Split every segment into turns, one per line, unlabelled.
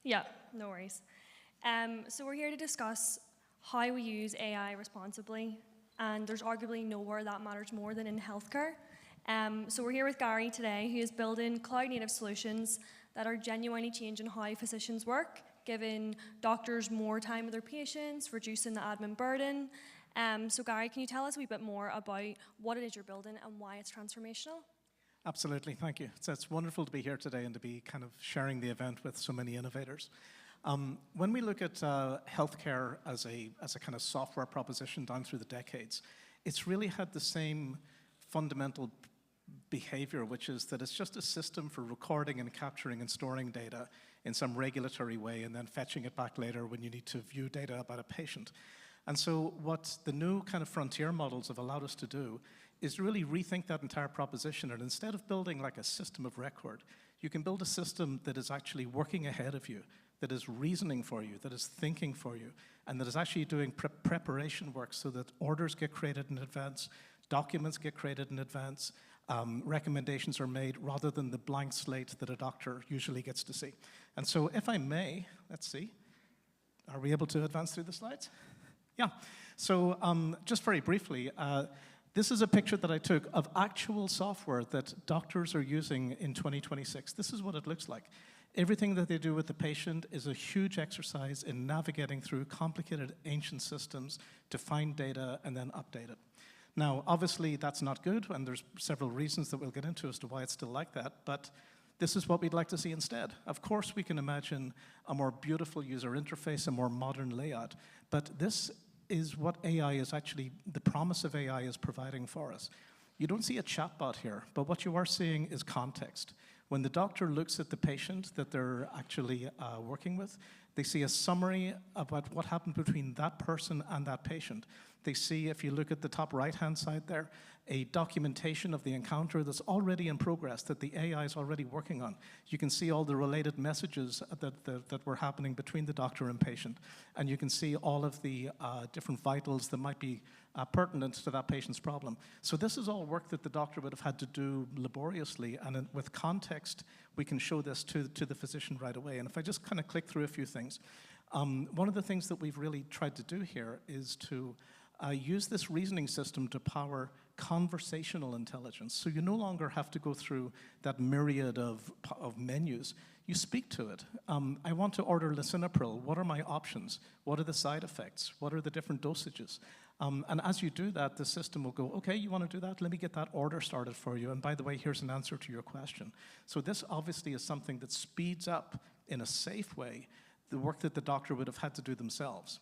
Yeah, no worries. So we're here to discuss how we use AI responsibly, and there's arguably nowhere that matters more than in healthcare. So we're here with Gary today, who is building cloud-native solutions that are genuinely changing how physicians work, giving doctors more time with their patients, reducing the admin burden. So Gary, can you tell us a wee bit more about what it is you're building and why it's transformational?
Absolutely, thank you. It's wonderful to be here today and to be kind of sharing the event with so many innovators. When we look at healthcare as a kind of software proposition down through the decades, it's really had the same fundamental behavior, which is that it's just a system for recording and capturing and storing data in some regulatory way and then fetching it back later when you need to view data about a patient. And so what the new kind of frontier models have allowed us to do is really rethink that entire proposition. And instead of building like a system of record, you can build a system that is actually working ahead of you, that is reasoning for you, that is thinking for you, and that is actually doing preparation work so that orders get created in advance, documents get created in advance, recommendations are made rather than the blank slate that a doctor usually gets to see. And so if I may, let's see, are we able to advance through the slides? Yeah, so just very briefly, this is a picture that I took of actual software that doctors are using in 2026. This is what it looks like. Everything that they do with the patient is a huge exercise in navigating through complicated ancient systems to find data and then update it. Now, obviously, that's not good, and there's several reasons that we'll get into as to why it's still like that, but this is what we'd like to see instead. Of course, we can imagine a more beautiful user interface, a more modern layout, but this is what AI is actually, the promise of AI is providing for us. You don't see a chatbot here, but what you are seeing is context. When the doctor looks at the patient that they're actually working with, they see a summary about what happened between that person and that patient. They see, if you look at the top right-hand side there, a documentation of the encounter that's already in progress, that the AI is already working on. You can see all the related messages that were happening between the doctor and patient. And you can see all of the different vitals that might be pertinent to that patient's problem. So this is all work that the doctor would have had to do laboriously, and with context, we can show this to the physician right away. And if I just kind of click through a few things, one of the things that we've really tried to do here is to use this reasoning system to power conversational intelligence. So you no longer have to go through that myriad of menus. You speak to it. I want to order lisinopril. What are my options? What are the side effects? What are the different dosages? And as you do that, the system will go, okay, you want to do that? Let me get that order started for you. And by the way, here's an answer to your question. So this obviously is something that speeds up in a safe way the work that the doctor would have had to do themselves.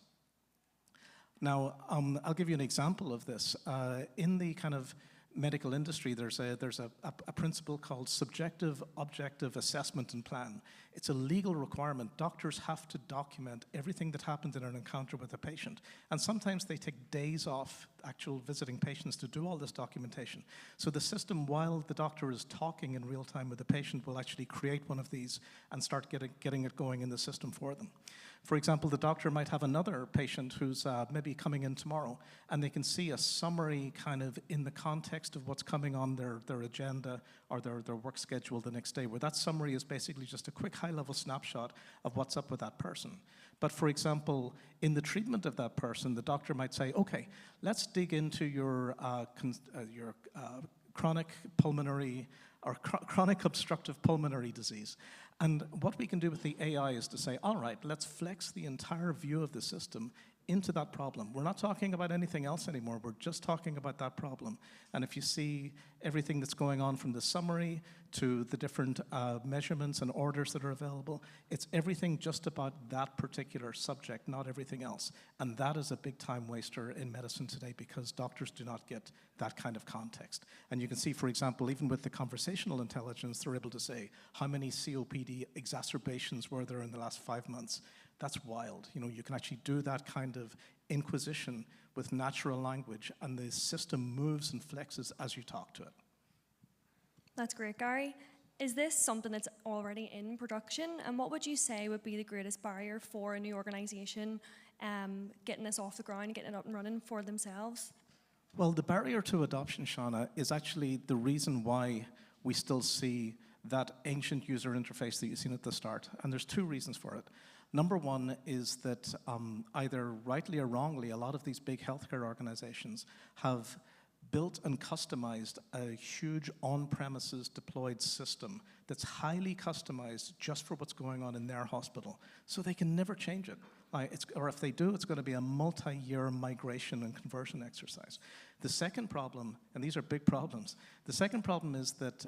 Now, I'll give you an example of this. In the kind of medical industry, there's a principle called subjective objective assessment and plan. It's a legal requirement. Doctors have to document everything that happened in an encounter with a patient. And sometimes they take days off actual visiting patients to do all this documentation. So the system, while the doctor is talking in real time with the patient, will actually create one of these and start getting it going in the system for them. For example, the doctor might have another patient who's maybe coming in tomorrow, and they can see a summary kind of in the context of what's coming on their agenda or their work schedule the next day, where that summary is basically just a quick high-level snapshot of what's up with that person. But for example, in the treatment of that person, the doctor might say, okay, let's dig into your chronic pulmonary or chronic obstructive pulmonary disease. And what we can do with the AI is to say, all right, let's flex the entire view of the system into that problem. We're not talking about anything else anymore. We're just talking about that problem. And if you see everything that's going on from the summary to the different measurements and orders that are available, it's everything just about that particular subject, not everything else. And that is a big time waster in medicine today because doctors do not get that kind of context. And you can see, for example, even with the conversational intelligence, they're able to say, how many COPD exacerbations were there in the last 5 months? That's wild. You know, you can actually do that kind of inquisition with natural language, and the system moves and flexes as you talk to it.
That's great, Gary. Is this something that's already in production? And what would you say would be the greatest barrier for a new organization getting this off the ground, getting it up and running for themselves?
Well, the barrier to adoption, Shona, is actually the reason why we still see that ancient user interface that you've seen at the start. And there's two reasons for it. Number one is that either rightly or wrongly, a lot of these big healthcare organizations have built and customized a huge on-premises deployed system that's highly customized just for what's going on in their hospital. So they can never change it. Or if they do, it's going to be a multi-year migration and conversion exercise. The second problem, and these are big problems, the second problem is that,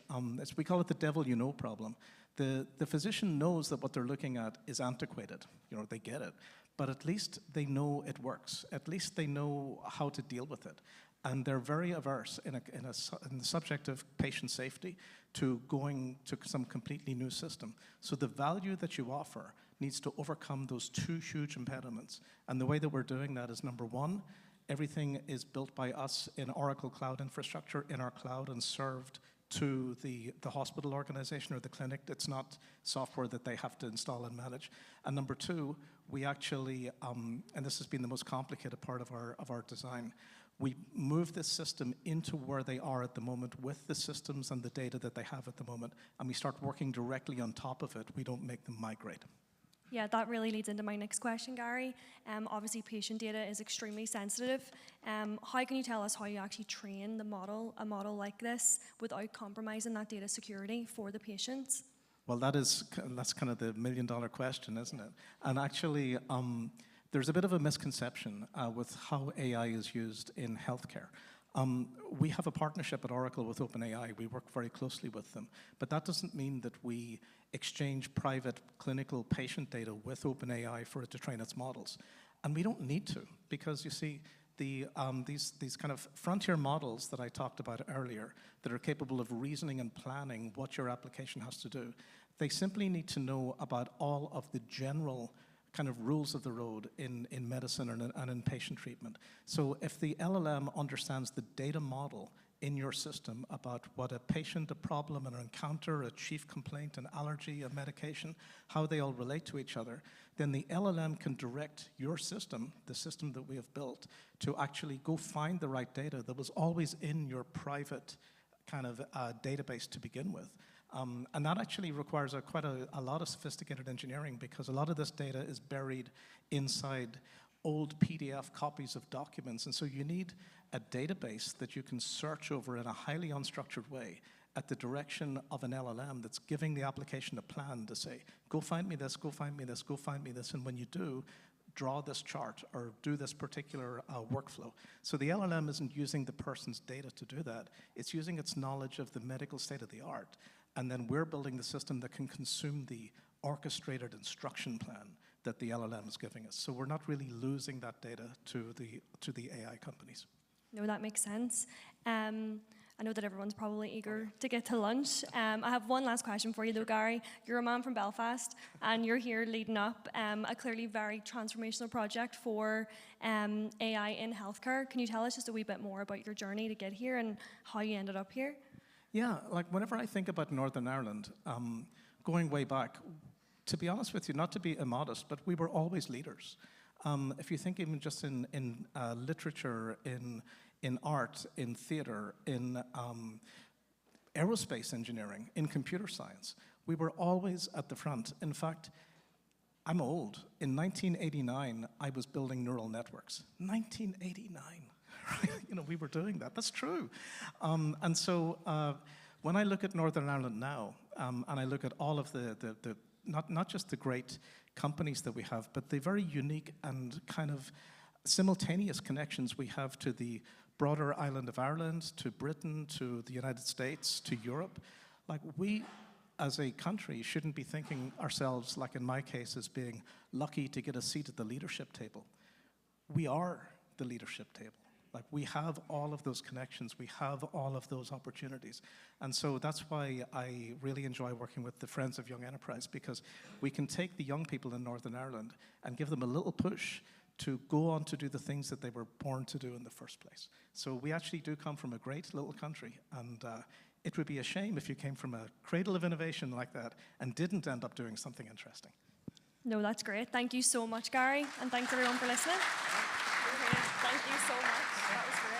we call it the devil you know problem. The physician knows that what they're looking at is antiquated. They get it. But at least they know it works. At least they know how to deal with it. And they're very averse in the subject of patient safety to going to some completely new system. So the value that you offer needs to overcome those two huge impediments. And the way that we're doing that is, number one, everything is built by us in Oracle Cloud infrastructure in our cloud and served to the hospital organization or the clinic. It's not software that they have to install and manage. And number two, we actually, and this has been the most complicated part of our design, we move this system into where they are at the moment with the systems and the data that they have at the moment, and we start working directly on top of it. We don't make them migrate.
Yeah, that really leads into my next question, Gary. Obviously, patient data is extremely sensitive. How can you tell us how you actually train a model like this without compromising that data security for the patients?
Well, that's kind of the million-dollar question, isn't it? And actually, there's a bit of a misconception with how AI is used in healthcare. We have a partnership at Oracle with OpenAI. We work very closely with them. But that doesn't mean that we exchange private clinical patient data with OpenAI for it to train its models. And we don't need to, because you see, these kind of frontier models that I talked about earlier that are capable of reasoning and planning what your application has to do, they simply need to know about all of the general kind of rules of the road in medicine and in patient treatment. So if the LLM understands the data model in your system about what a patient, a problem, an encounter, a chief complaint, an allergy, a medication, how they all relate to each other, then the LLM can direct your system, the system that we have built, to actually go find the right data that was always in your private kind of database to begin with. And that actually requires quite a lot of sophisticated engineering, because a lot of this data is buried inside old PDF copies of documents. And so you need a database that you can search over in a highly unstructured way at the direction of an LLM that's giving the application a plan to say, go find me this, go find me this, go find me this. And when you do, draw this chart or do this particular workflow. So the LLM isn't using the person's data to do that. It's using its knowledge of the medical state of the art. And then we're building the system that can consume the orchestrated instruction plan that the LLM is giving us. So we're not really losing that data to the AI companies.
No, that makes sense. I know that everyone's probably eager to get to lunch. I have one last question for you though, Gary. You're a man from Belfast, and you're here leading up a clearly very transformational project for AI in healthcare. Can you tell us just a wee bit more about your journey to get here and how you ended up here?
Yeah, like whenever I think about Northern Ireland, going way back, to be honest with you, not to be immodest, but we were always leaders. If you think even just in literature, in art, in theater, in aerospace engineering, in computer science, we were always at the front. In fact, I'm old. In 1989, I was building neural networks. 1989. We were doing that. That's true. And so when I look at Northern Ireland now, and I look at all of the not just the great companies that we have, but the very unique and kind of simultaneous connections we have to the broader island of Ireland, to Britain, to the United States, to Europe. Like, we as a country shouldn't be thinking ourselves, like in my case, as being lucky to get a seat at the leadership table. We are the leadership table. Like, we have all of those connections, we have all of those opportunities. And so that's why I really enjoy working with the Friends of Young Enterprise, because we can take the young people in Northern Ireland and give them a little push to go on to do the things that they were born to do in the first place. So we actually do come from a great little country, and it would be a shame if you came from a cradle of innovation like that and didn't end up doing something interesting.
No, that's great. Thank you so much, Gary, and thanks everyone for listening. Okay, thank you so much. That was great.